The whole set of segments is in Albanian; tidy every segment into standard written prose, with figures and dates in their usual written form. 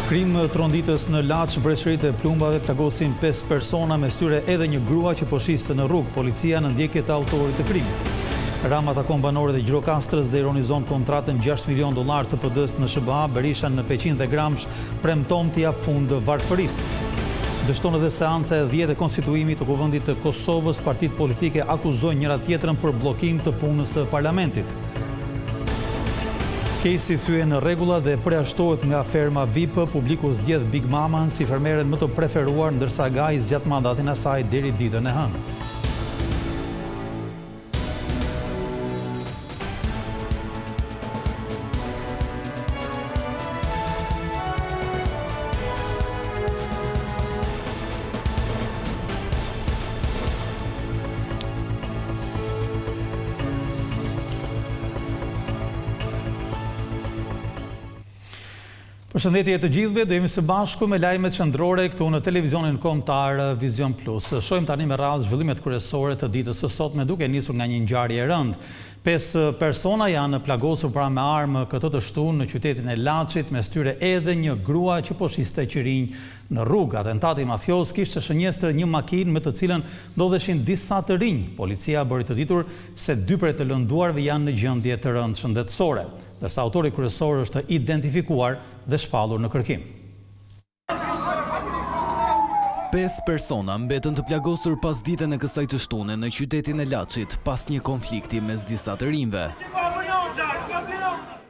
Krim tronditës në Laç, breshëritë e plumbave plagosin 5 persona, mes tyre edhe një grua që po shiste në rrugë. Policia në ndjekje të autorit të krimit. Rama takon banorët e Gjirokastrës dhe ironizon kontratën $6 milion të PD-s në SBA. Berisha në Peqin dhe Gramsh premton t'i jap fund varfërisë. Dështon edhe seanca e 10 e konstituimit të Kuvendit të Kosovës. Partitë politike akuzojnë njëra tjetrën për bllokim të punës së parlamentit. Kesi thye në rregulla dhe përjashtohet nga ferma VIP. Publiku zgjedh Big Maman si fermeren më të preferuar, ndërsa Gai zgjat mandatin e saj deri ditën e hënë. Përshëndetje të gjithëve, do jemi së bashku me lajmet qendrore këtu në televizionin kombëtar Vision Plus. Shohim tani me radhë zhvillimet kryesore të ditës së sotme, duke nisur nga një ngjarje e rëndë. 5 persona janë plagosur pra me armë këtë të shtunë në qytetin e Laçit, mes tyre edhe një grua që po shiste qirinj në rrugë. Atentati mafios kishte shënjestër një makinë me të cilën ndodheshin disa të rinj. Policia bëri të ditur se 2 prej të lënduarve janë në gjendje të rëndë shëndetësore, ndërsa autori kryesor është identifikuar dhe shpallur në kërkim. 5 persona mbetën të plagosur pas ditën e kësaj të shtune në qytetin e Laçit pas një konflikti mes disa të rinjve.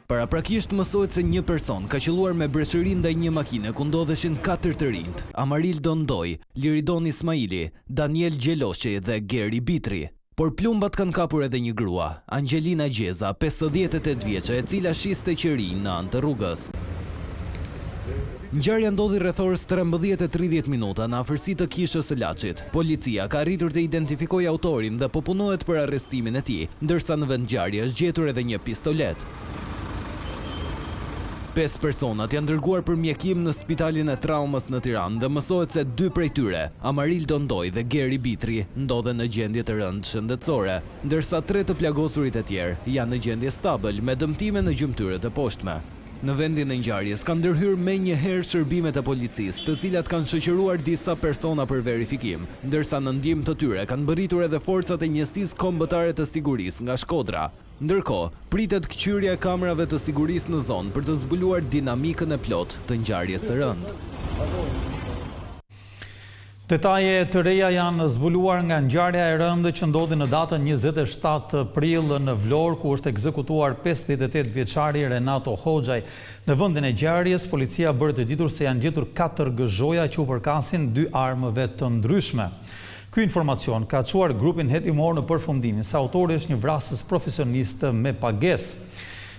Paraprakisht mësohet se një person ka qelluar me breshëri ndaj një makine ku ndodheshin 4 të rinjt: Amaril Dondoj, Liridon Ismaili, Daniel Gjeloshi dhe Geri Bitri. Por plumbat kanë kapur edhe një grua, Angelina Gjeza, 58 vjeçe, e cila shiste qirinj në anë të rrugës. Ngjarja ndodhi rreth orës 13:30 në afërsi të kishës së Laçit. Policia ka arritur të identifikojë autorin dhe po punohet për arrestimin e tij, ndërsa në vend ngjarje është gjetur edhe një pistolet. 5 personat janë dërguar për mjekim në Spitalin e Traumës në Tiranë dhe mësohet se 2 prej tyre, Amaril Dondoj dhe Geri Bitri, ndodhen në gjendje të rëndë shëndetësore, ndërsa 3 të plagosurit e tjerë janë në gjendje stabël me dëmtime në gjymtyrët e poshtme. Në vendin e ngjarjes kanë ndërhyrë menjëherë shërbimet e policisë, të cilat kanë shoqëruar disa persona për verifikim, ndërsa në ndihmë të tyre kanë bërritur edhe forcat e njësisë kombëtare të sigurisë nga Shkodra. Ndërkohë, pritet kqyrja e kamerave të sigurisë në zonë për të zbuluar dinamikën e plotë të ngjarjes së rëndë. Detaje të reja janë zbuluar nga ngjarja e rëndë që ndodhi në datën 27 prill në Vlorë, ku është ekzekutuar 58 vjeçari Renato Hoxhaj. Në vendin e ngjarjes, policia bëri të ditur se janë gjetur 4 gëzhoja që u përkasin 2 armëve të ndryshme. Ky informacion ka çuar grupin hetimor në përfundimin se autori është një vrasës profesionist me pagesë.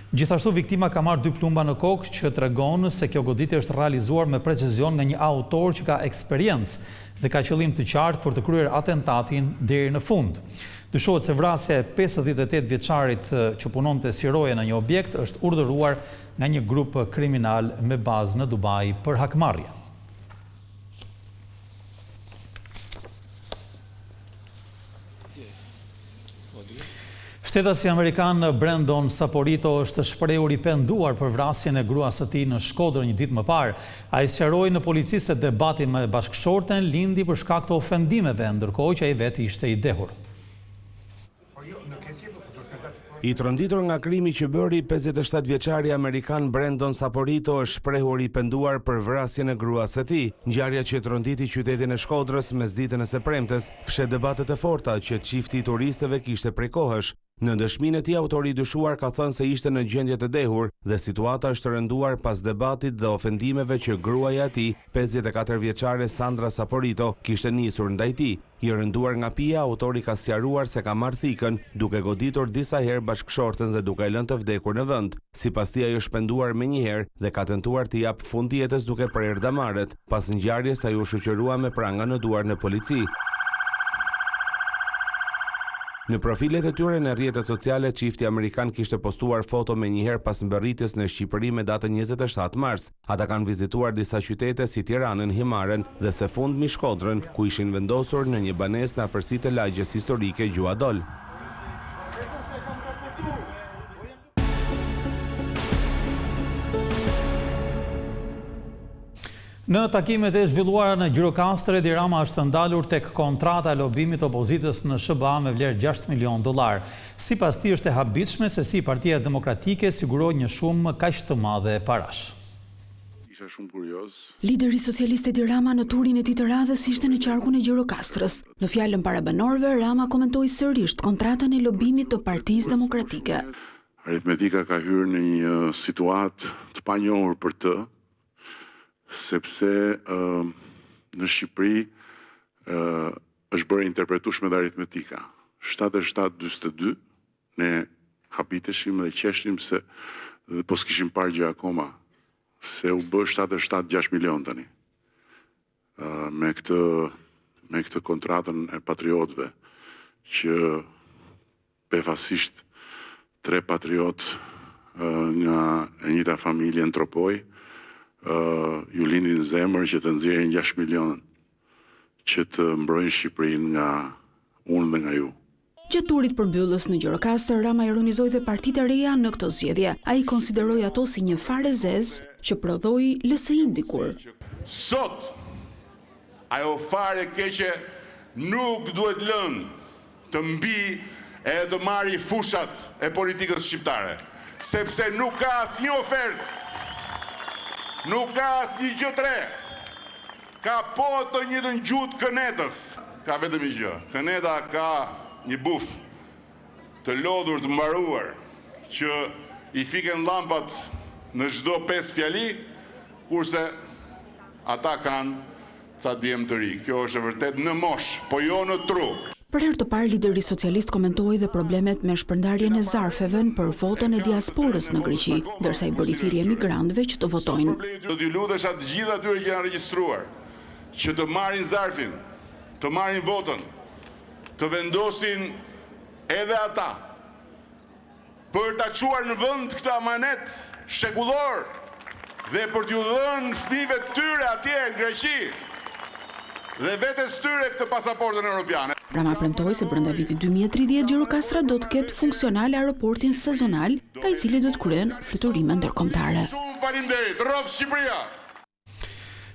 Gjithashtu viktima ka marrë 2 plumba në kokë, që tregon se kjo goditje është realizuar me precizion nga një autor që ka eksperiencë dhe ka qëllim të qartë për të kryer atentatin deri në fund. Dyshohet se vrasja e 58 vjeçarit që punonte si roje në një objekt është urdhëruar nga një grup kriminal me bazë në Dubai për hakmarrje. Shtetësi amerikan Brandon Saporito është shprehur i penduar për vrasjen e gruas së tij në Shkodër një ditë më parë. Ai sqaroi në polici se debati me bashkëshorten lindi për shkak të ofendimeve, ndërkohë që ai vetë ishte i dehur. I tronditur nga krimi që bëri, 57 vjeçari amerikan Brandon Saporito është shprehur i penduar për vrasjen e gruas së tij. Ngjarja që tronditi qytetin e Shkodrës mesditën e së premtes fshet debatet e forta që çifti i turistëve kishte prej kohësh. Në dëshminë e tij, autori i dyshuar ka thënë se ishte në gjendje të dehur dhe situata është rënduar pas debatit dhe ofendimeve që gruaja e tij, 54 vjeçare Sandra Saporito, kishte nisur ndaj tij. I rënduar nga pija, autori ka sqaruar se ka marrë thikën, duke goditur disa herë bashkëshorten dhe duke lënë të vdekur në vend. Sipas tij, ai është penduar menjëherë dhe ka tentuar të jap fund jetës duke prerë damaret. Pas ngjarjes, ai u shoqërua me pranga në duar në polici. Në profilet e tyre në rrjetet sociale, çifti amerikan kishte postuar foto menjëherë pas mbërritjes në Shqipëri me datën 27 mars. Ata kanë vizituar disa qytete si Tiranën, Himaren dhe së fundmi Shkodrën, ku ishin vendosur në një banesë në afërsitë të lagjes historike Gjuadol. Në takimet e zhvilluara në Gjirokastër, Edi Rama është ndalur tek kontrata e lobimit opozitës në SBA me vlerë $6 milion. Sipas tij është e habitshme se si Partia Demokratike siguroi një shumë kaq të madhe parash. Isha shumë kurioz. Lideri socialist Edi Rama në turin e tij të radhës ishte në qarkun e Gjirokastrës. Në fjalën para banorëve, Rama komentoi sërish kontratën e lobimit të Partisë Demokratike. Aritmetika ka hyrë në një situatë të panjohur për të, sepse në Shqipëri është bërë interpretueshme dhe aritmetika. 77-42, ne habiteshim dhe qeshnim se dhe po s'kishim parë gjë akoma, se u bë 77-6 milion tani. Me këtë kontratën e patriotëve, që befasisht 3 patriot nga e njëjta familje në Tropoj, ju lindin zemër që të nxjerrin 6 milion që të mbrojnë Shqipërinë nga unë dhe nga ju. Gjatë turit përmbyllës në Gjirokastër, Rama ironizoi dhe partitë e reja në këtë zgjedhje. Ai konsideroi ato si një farë zezë që prodhoi LSI dikur. Sot, ajo farë e keqe nuk duhet lënë të mbi e të marri fushat e politikës shqiptare, sepse nuk ka asnjë ofertë, nuk ka asnjë gjë tre. Ka po të njëjtën gjuhë Kënetës. Ka vetëm një gjë. Këneta ka një buf të lodhur të mbaruar që i fiken llampat në çdo 5 fjali, kurse ata kanë ca djem të ri. Kjo është e vërtet në mosh, po jo në tru. Për herë të parë, lideri socialist komentoi dhe problemet me shpërndarjen e zarfeve për votën e diasporës në Greqi, ndërsa i bëri thirrje migrantëve që të votojnë. Do t'ju lutesha të gjithë atyre që janë regjistruar, që të marrin zarfin, të marrin votën, të vendosin edhe ata për ta çuar në vend këtë amanet shekullor dhe për t'ju dhënë fëmijëve të tyre atje në Greqi dhe vetes tyre këtë pasaportën europiane. Rama premtoi se brenda vitit 2030 Gjirokastra do të ketë funksional aeroportin sezonal, nga i cili do të kryen fluturime ndërkombëtare. Shumë faleminderit, rrof Shqipëria.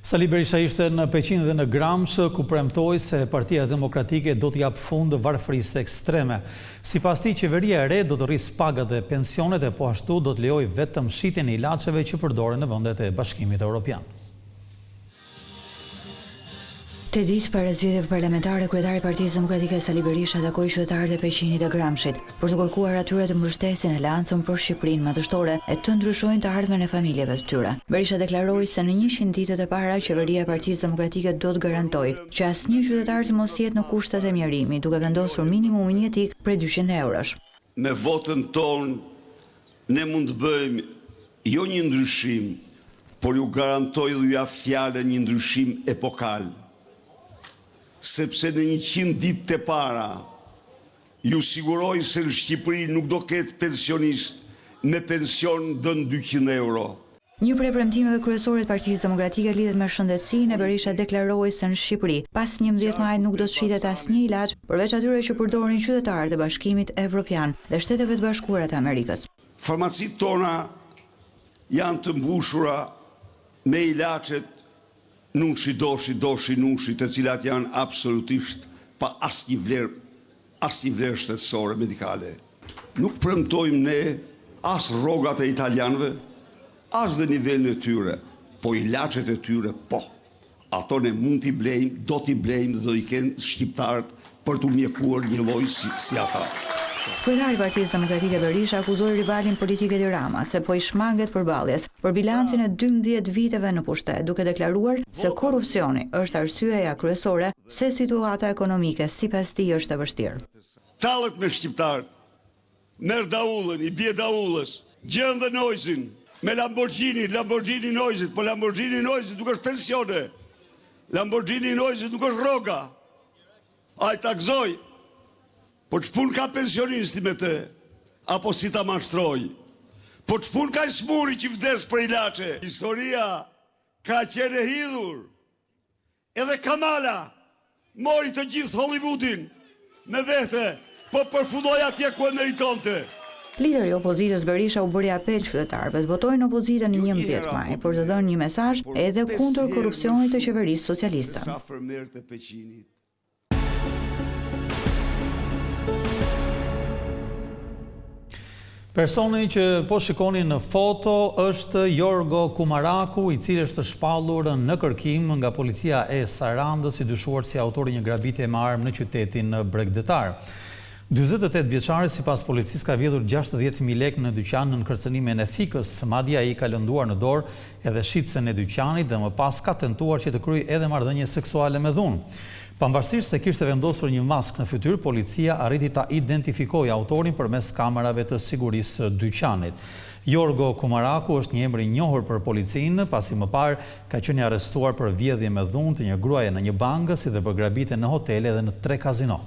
Sali Berisha ishte në Peqin dhe në Gramsh, ku premtoi se Partia Demokratike do t'jap fund varfërisë ekstreme. Sipas tij, qeveria e re do të rrisë pagat dhe pensionet e po ashtu do të lejojë vetëm shitjen e ilaçeve që përdoren në vendet e Bashkimit Evropian. Të ditë para zgjedhjeve parlamentare, kryetari i Partisë Demokratike Sali Berisha takoi qytetarët e Peqinit dhe Gramshit për të kërkuar atyre të mbështesin aleancën për Shqipërinë madhështore e të ndryshojnë të ardhmen e familjeve të tyre. Berisha deklaroi se në 100 ditët e para qeveria e Partisë Demokratike do të garantojë që asnjë qytetar të mos jetë në kushtet e mjerimit, duke vendosur minimum jetik prej 200 eurosh. Me votën tonë ne mund të bëjmë jo një ndryshim, por ju garantoj dhe ju jap fjalën një ndryshim epokal. Sepse në 100 ditë të para, ju siguroj se në Shqipëri nuk do ketë pensionist me pension dën 200 euro. Një prej premtimeve kryesore të Partisë Demokratike lidhet me shëndetësinë e Berisha deklaroi se në Shqipëri, pas 11 majit nuk do të shitet asnjë ilaç përveç atyre që përdorin qytetarët e Bashkimit Evropian dhe Shteteve të Bashkuara të Amerikës. Farmacitë tona janë të mbushura me ilaçet nushi, nushi, të cilat janë absolutisht pa asnjë vlerë shtetësore medikale. Nuk premtojmë ne as rrogat e italianëve, as dhe nivelin e tyre, po ilaçet e tyre po. Ato ne mund t'i blejmë, do t'i blejmë dhe do i kenë shqiptarët për t'u mjekuar një lloj si ata. Kryetari i Partisë Demokratike Berisha akuzoi rivalin politik Edi Rama se po i shmanget përballjes për bilancin e 12 viteve në pushtet, duke deklaruar se korrupsioni është arsyeja kryesore pse situata ekonomike sipas tij është e vështirë. Tallet me shqiptarët, merr daullën, i bie daullës, gjen dhe Noizin me Lamborghini Noizit, po Lamborghini Noizit nuk është pensione. Lamborghini Noizit nuk është rroga. Ai takzoi. Po ç'pun ka pensionisti me të, apo si ta mashtroj? Po ç'pun ka smuri që vdes për ilaçe? Historia ka qenë e hidhur. Edhe Kamala mori të gjithë Hollywoodin me vete, po përfundoi atje ku e meritonte. Lideri i opozitës Berisha u bëri apel qytetarëve të votojnë opozitën në 11 maj për të dhënë një mesazh edhe kundër korrupsionit të qeverisë socialiste. Personi që po shikoni në foto është Jorgo Kumaraku, i cili është shpallur në kërkim nga policia e Sarandës, i dyshuar si autori një grabitje me armë në qytetin Bregdetar. 48 vjeçari sipas policisë ka vjedhur 60.000 lekë në dyqan në kërcënimin e fikës, madje ai ka lënduar në dorë edhe shitsen e dyqanit dhe më pas ka tentuar që të kryejë edhe marrëdhënie seksuale me dhunë. Pavarësisht se kishte vendosur një maskë në fytyrë, policia arriti ta identifikojë autorin përmes kamerave të sigurisë dyqanit. Jorgo Kumaraku është një emër i njohur për policinë, pasi më parë ka qenë arrestuar për vjedhje me dhunë të një gruaje në një bankë, si dhe për grabitje në hotele dhe në 3 kazino.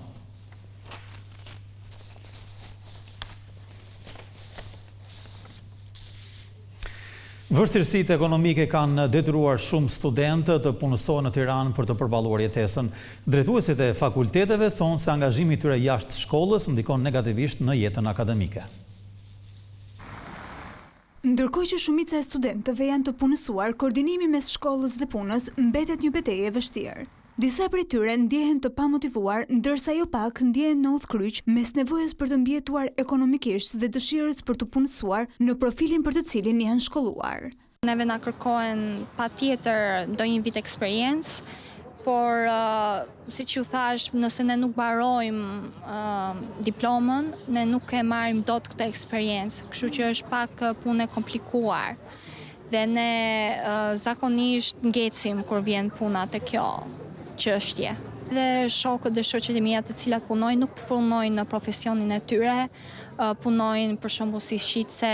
Vështirësitë ekonomike kanë detyruar shumë studentë të punësojnë në Tiranë për të përballuar jetesën. Drejtuesit e fakulteteve thonë se angazhimi i tyre jashtë shkollës ndikon negativisht në jetën akademike. Ndërkohë që shumica e studentëve janë të punësuar, koordinimi mes shkollës dhe punës mbetet një betejë e vështirë. Disa prej tyre ndjehen të pamotivuar, ndërsa jo pak ndjehen në udhkryq mes nevojës për të mbijetuar ekonomikisht dhe dëshirës për të punësuar në profilin për të cilin janë shkolluar. Neve na kërkohen patjetër ndonjë vit eksperiencë, por siç ju thash, nëse ne nuk mbarojmë diplomën, ne nuk e marrim dot këtë eksperiencë, kështu që është pak punë e komplikuar. Dhe ne zakonisht ngecim kur vjen puna te kjo çështje. Dhe shokët dhe shoqet e mia të cilat punojnë nuk punojnë në profesionin e tyre, punojnë për shembull si shitse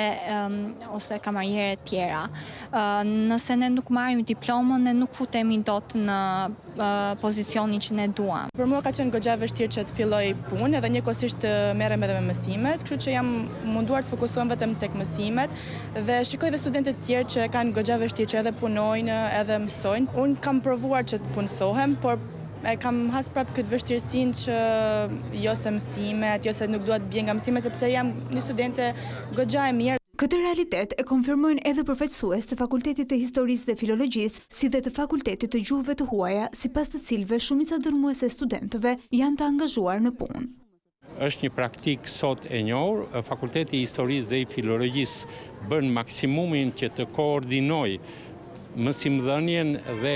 ose kamariere të tjera. Nëse ne nuk marrim diplomën, ne nuk futemi dot në pozicionin që ne duam. Për mua ka qenë goxha vështirë që të filloj punë, edhe njëkohësisht të merrem edhe me mësimet, kështu që jam munduar të fokusohem vetëm tek mësimet dhe shikoj dhe studentët të tjerë që kanë goxha vështirë që edhe punojnë, edhe mësojnë. Unë kam provuar që të punësohem, por e kam has prapë këtë vështirësinë që jo se mësimet, jo se nuk dua të bie nga mësimet, sepse jam një studente goxha e mirë. Këtë realitet e konfirmojnë edhe përfaqësues të Fakultetit të Historisë dhe Filologjisë, si dhe të Fakultetit të Gjuhëve të Huaja, sipas të cilëve shumica dërmuese e studentëve janë të angazhuar në punë. Është një praktik sot e njohur, Fakulteti i Historisë dhe i Filologjisë bën maksimumin që të koordinojë mësimdhënien dhe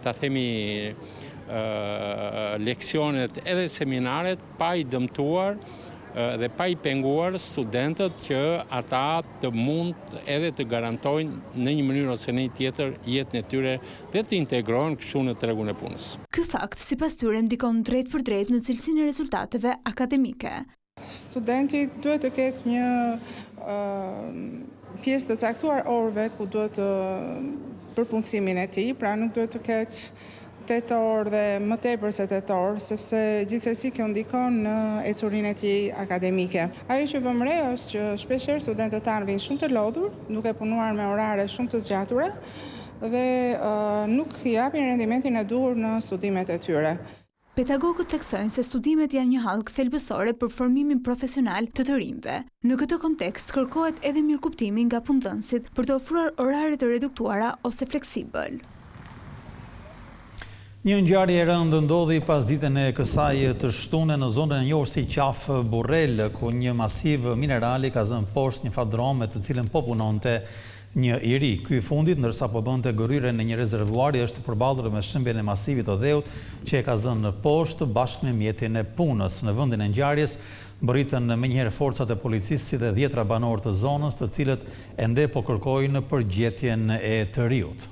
ta themi leksionet edhe seminaret pa i dëmtuar dhe pa i penguar studentët që ata të mund edhe të garantojnë në një mënyrë ose në një tjetër jetën e tyre dhe të integrohen kështu në tregun e punës. Ky fakt sipas tyre ndikon drejt për drejt në cilësinë e rezultateve akademike. Studenti duhet të ketë një pjesë të caktuar orëve ku duhet të përpunësimin e tij, pra nuk duhet të ketë 8 orë dhe më tepër se 8 orë, sepse gjithsesi kjo ndikon në ecurinë e tij akademike. Ajo që vëmë re është që shpeshherë studentët tanë vinë shumë të lodhur, duke punuar me orare shumë të zgjatura dhe nuk japin rendimentin e duhur në studimet e tyre. Pedagogët theksojnë se studimet janë një hallkë thelbësore për formimin profesional të të rinjve. Në këtë kontekst kërkohet edhe mirëkuptimi nga punëdhënësit për të ofruar orare të reduktuara ose fleksibël. Një ngjarje e rëndë ndodhi pas ditën e kësaj të shtunë në zonën e njohur si Qafë Burrel, ku një masiv minerali ka zënë poshtë një fat me të cilën po punonte një i ri. Ky i fundit, ndërsa po bënte gërryre në një rezervuari, është përballur me shembjen e masivit të dheut që e ka zënë poshtë bashkë me mjetin e punës. Në vendin e ngjarjes mbërritën menjëherë forcat e policisë si dhe 10 banorë të zonës, të cilët ende po kërkojnë përgjetjen e të riut.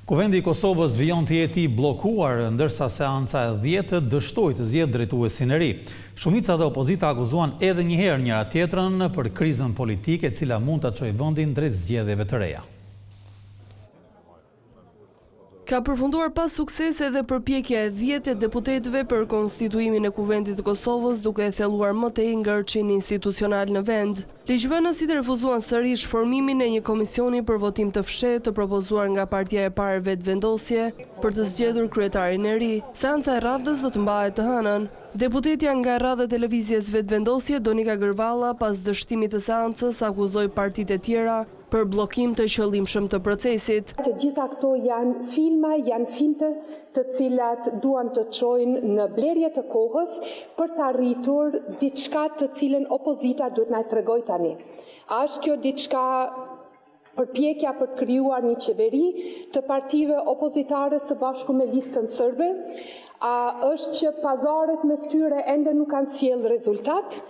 Kuvendi i Kosovës vijon të jetë i bllokuar, ndërsa seanca e 10 dështoi të zgjedhë drejtuesin e ri. Shumica dhe opozita akuzuan edhe një herë njëra tjetrën për krizën politike, e cila mund ta çojë vendin drejt zgjedhjeve të reja. Ka përfunduar pas sukses edhe përpjekja e 10 deputetëve për konstituimin e Kuvendit të Kosovës duke thelluar më tej ngërçin institucional në vend. Ligjvënësit refuzuan sërish formimin e një komisioni për votim të fshehtë të propozuar nga Partia e Parë Vetvendosje për të zgjedhur kryetarin e ri. Seanca e radhës do të mbahet të hënën. Deputetja nga radhët e lëvizjes Vetvendosje, Donika Gërvalla, pas dështimit të seancës, akuzoi partitë e tjera për bllokim të qëllimshëm të procesit. Të gjitha këto janë finte të cilat duan të çojnë në blerje të kohës për të arritur diçka të cilën opozita duhet na tregojë tani. A është kjo diçka përpjekja për të krijuar një qeveri të partive opozitare së bashku me listën serbe? A është që pazaret mes tyre ende nuk kanë sjellë rezultat?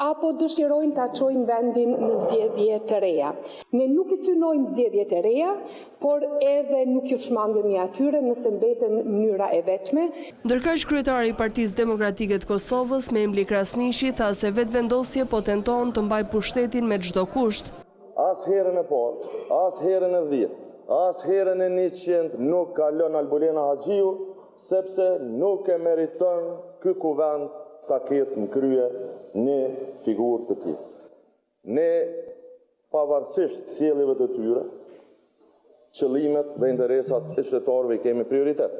Apo dëshirojnë ta çojnë vendin në zgjedhje të reja. Ne nuk I synojmë zgjedhjet e reja, por edhe nuk ju shmangemi atyre nëse mbeten mënyra e vetme. Ndërkaq kryetari I Partisë Demokratike të Kosovës, Memli Krasniqi, tha se Vetvendosje po tenton të mbajë pushtetin me çdo kusht. As herën e parë, as herën e 10, as herën e 100 nuk ka lënë Albulena Haxhiu, sepse nuk e meriton ky kuvend ta ketë në krye një figurë të tillë. Ne, pavarësisht sjelljeve të tyre, qëllimet dhe interesat e qytetarëve I kemi prioritet.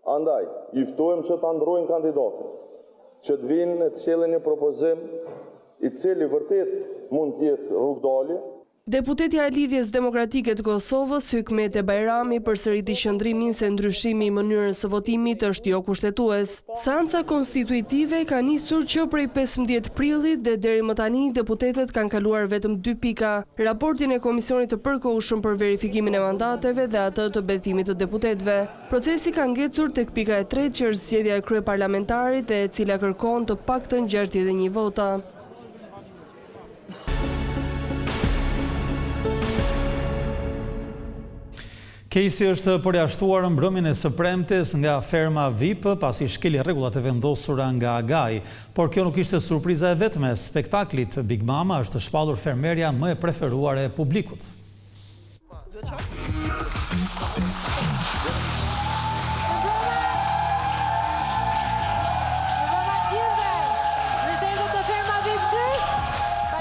Andaj, I ftojmë që ta ndrojnë kandidatin, që të vinë e të sjellin një propozim I cili vërtet mund të jetë rrugdalje. Deputetja e Lidhjes Demokratike të Kosovës, Hykmete Bajrami, përsëriti qëndrimin se ndryshimi I mënyrës së votimit është jo kushtetues. Seanca konstituitive ka nisur që prej 15 prillit dhe deri më tani deputetët kanë kaluar vetëm 2 pika: raportin e komisionit të përkohshëm për verifikimin e mandateve dhe atë të betimit të deputetëve. Procesi ka ngecur tek pika e 3, që është zgjedhja e kryeparlamentarit, e cila kërkon të paktën 61 vota. Kejsi është përjashtuar në mbrëmjen e së premtes nga ferma VIP pasi shkeli rregullat e vendosura nga Agaj, por kjo nuk ishte surpriza e vetme. Spektaklit Big Mama është shpallur fermerja më e preferuar e publikut.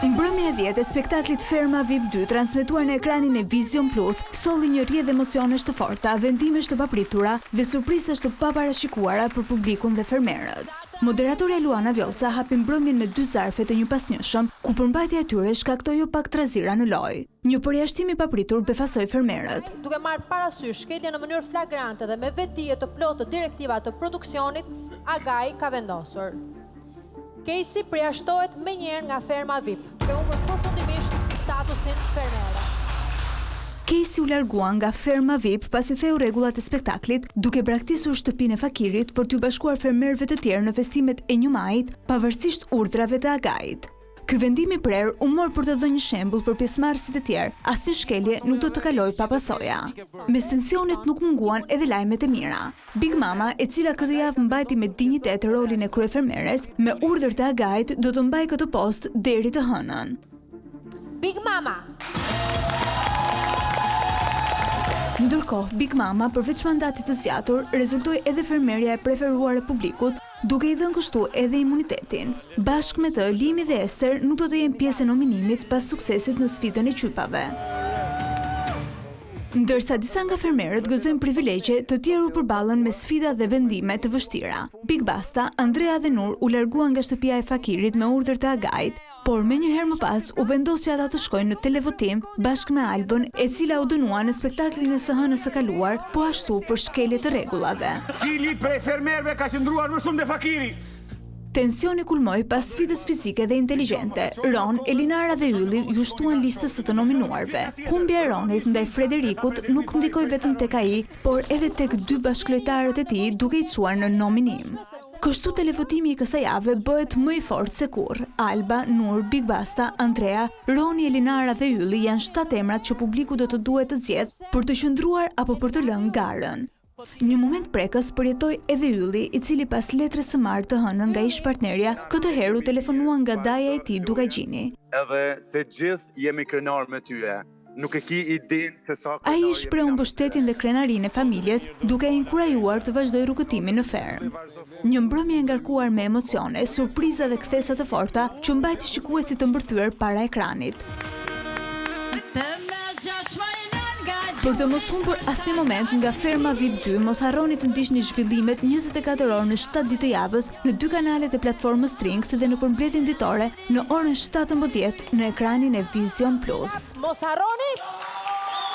Mbrëmja e 10 e spektaklit Ferma VIP 2, transmetuar në ekranin e Vision Plus, solli një rrjedhë emocionesh të forta, vendimesh të papritura dhe surprizash të paparashikuara për publikun dhe fermerët. Moderatorja Luana Vjollca hapi mbrëmjen me 2 zarfe të njëpasnjëshëm, ku përmbajtja e tyre shkaktoi jo pak trazira në lojë. Një përjashtim I papritur befasoi fermerët. Duke marrë parasysh shkeljen në mënyrë flagrante dhe me vetdije të plotë të direktiva të produksionit, Agaj ka vendosur. Kejsi përjashtohet menjëherë nga ferma VIP, që humbur përfundimisht statusin fermere. Kejsi u largua nga ferma VIP pasi theu rregullat e spektaklit, duke braktisur shtëpinë e fakirit për t'u bashkuar fermerëve të tjerë në festimet e 1 majit, pavarësisht urdhrave të Agajit. Ky vendim I prerë u mor për të dhënë një shembull për pjesëmarrësit e tjerë, asnjë shkelje nuk do të kalojë pa pasoja. Mes tensionet nuk munguan edhe lajmet e mira. Big Mama, e cila këtë javë mbajti me dinjitet rolin e kryefermeres, me urdhër të Agajit do të mbajë këtë post deri të hënën. Big Mama. Ndërkohë, Big Mama, përveç mandatit të zgjatur, rezultoi edhe fermerja e preferuar e publikut, duke I dhënë kështu edhe imunitetin. Bashkë me të, Limi dhe Ester nuk do të jenë pjesë e nominimit pas suksesit në sfidën e qypave. Ndërsa disa nga fermerët gëzojnë privilegje, të tjerë u përballen me sfida dhe vendime të vështira. Big Basta, Andrea dhe Nur u larguan nga shtëpia e fakirit me urdhër të Agajit, por me njëherë më pas u vendos që ata të shkojnë në televotim bashkë me Albën, e cila u dënua në spektaklin e së hënës së kaluar, po ashtu për shkelje të rregullave. Cili prej fermerëve ka qëndruar më shumë te fakiri? Tensioni kulmoi pas sfidës fizike dhe inteligjente. Ron, Elinara dhe Ylli ju shtuan listës së të nominuarve. Humbja e Ronit ndaj Frederikut nuk ndikoi vetëm tek ai, por edhe tek 2 bashkëlojtarët e tij duke I çuar në nominim. Kështu televotimi I kësaj jave bëhet më I fortë se kurrë. Alba, Nur, Big Basta, Andrea, Roni, Elinara dhe Ylli janë 7 emrat që publiku do të duhet të zgjedhë për të qëndruar apo për të lënë garën. Një moment prekës përjetoi edhe Ylli, I cili pas letrës së marrë të hënën nga ish-partnerja, këtë herë u telefonua nga daja e tij Dukagjini. Edhe të gjithë jemi krenar me tyje. nuk e ki idenë se sa... Ai shpreh mbështetjen dhe krenarinë e familjes, duke e inkurajuar të vazhdojë rrugëtimin në ferm. Një mbrëmje e ngarkuar me emocione, surpriza dhe kthesa të forta që mbajti shikuesit të mbërthyer para ekranit. Për të mos humbur asnjë moment nga ferma VIP 2, mos harroni të ndiqni zhvillimet 24 orë në 7 ditë të javës në 2 kanalet e platformës Strings dhe në përmbledhjen ditore në orën 17 në ekranin e Vision Plus. Mos harroni!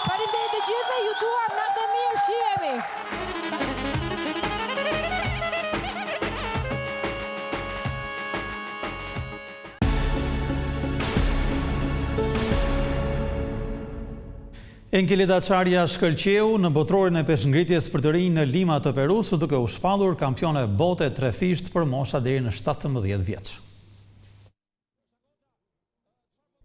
Faleminderit të gjithëve, ju duam natë mirë, shihemi! Enkelida Çarja Shkëlqeu në botrorin e peshngritjes për të rinj në Lima të Perus, duke u shpallur kampione bote trefisht për mosha deri në 17 vjeç.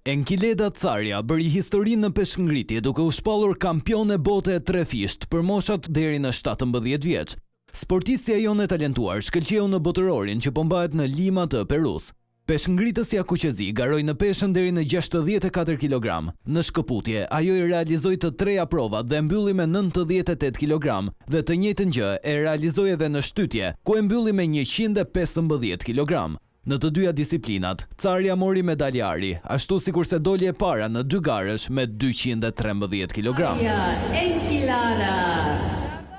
Enkelida Çarja bëri histori në peshngritje duke u shpallur kampione bote trefisht për moshat deri në 17 vjeç. Sportistja jonë e talentuar shkëlqeu në botërorin që po mbahet në Lima të Perus. Peshngritësja Kuqezi garoi në peshën deri në 64 kg. Në shkëputje, ajo i realizoi të treja provat dhe mbylli me 98 kg dhe të njëjtën gjë e realizoi edhe në shtytje, ku e mbylli me 115 kg. Në të dyja disiplinat, Çarja mori medalje, ashtu sikurse doli e para në 2 garësh me 213 kg.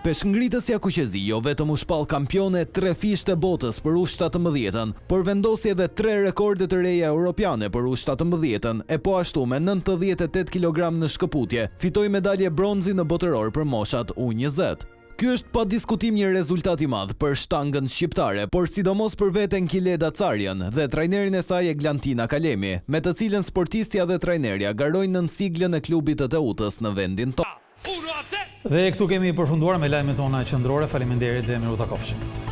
Peshngritësja Kuqezi jo vetëm u shpall kampione trefisht e botës për U17-ën, por vendosi edhe 3 rekorde të reja europiane për U17-ën e po ashtu me 98 kg në shkëputje, fitoi medalje bronzi në botëror për moshat U20. Ky është pa diskutim një rezultat i madh për shtangën shqiptare, por sidomos për veten Enkelida Çarjen dhe trajnerin e saj Eglantina Kalemi, me të cilën sportistja dhe trajnerja garojnë nën siglën e klubit të Teutës në vendin tonë. Dhe këtu kemi përfunduar me lajmet tona qendrore. Faleminderit dhe miru takofshim.